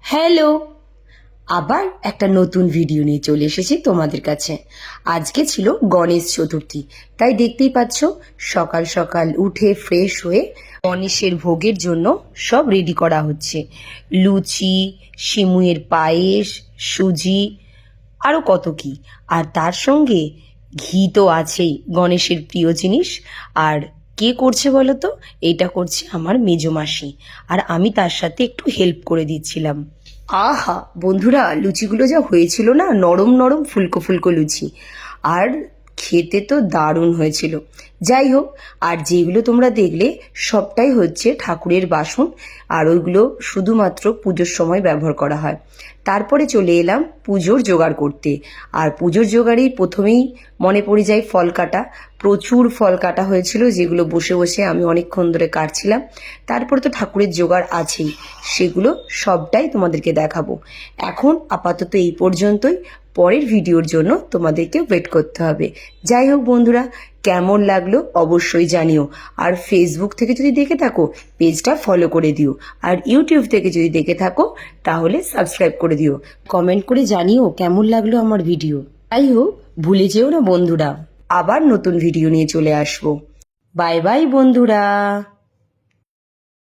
Hello, আবার একটা নতুন ভিডিও নিয়ে চলে এসেছি তোমাদের কাছে। আজকে ছিল গণেশ চতুর্থী, তাই দেখতেই পাচ্ছ সকাল সকাল উঠে ফ্রেশ হয়ে গণেশের ভোগের জন্য সব রেডি করা হচ্ছে। লুচি, সিমুয়ের পায়েস, সুজি, আরও কত কি। আর তার সঙ্গে ঘি তো আছেই, গণেশের প্রিয় জিনিস। আর কে করছে বলো তো? এটা করছে আমার মেজো মাসি, আর আমি তার সাথে একটু হেল্প করে দিচ্ছিলাম। আহা বন্ধুরা, লুচিগুলো যা হয়েছিল না, নরম নরম ফুলকো ফুলকো লুচি, আর খেতে তো দারুণ হয়েছিল। যাই হোক, আর যেগুলো তোমরা দেখলে সবটাই হচ্ছে ঠাকুরের বাসন, আর ওইগুলো শুধুমাত্র পুজোর সময় ব্যবহার করা হয়। তারপরে চলে এলাম পুজোর জোগাড় করতে। আর পুজোর জোগাড়েই প্রথমেই মনে পড়ে যায় ফল কাটা। প্রচুর ফল কাটা হয়েছিল, যেগুলো বসে বসে আমি অনেকক্ষণ ধরে কাটছিলাম। তারপরে তো ঠাকুরের জোগাড় আছেই, সেগুলো সবটাই তোমাদেরকে দেখাবো। এখন আপাতত এই পর্যন্তই, পরের ভিডিওর জন্য তোমাদেরকে ওয়েট করতে হবে। যাই হোক বন্ধুরা, কেমন লাগলো অবশ্যই জানিও। আর ফেসবুক থেকে যদি দেখে থাকো, পেজটা ফলো করে দিও। আর ইউটিউব থেকে যদি দেখে থাকো, তাহলে সাবস্ক্রাইব করে দিও। কমেন্ট করে জানিও কেমন লাগলো আমার ভিডিও। যাই হোক, ভুলে যেও না বন্ধুরা, আবার নতুন ভিডিও নিয়ে চলে আসবো। বাই বাই বন্ধুরা।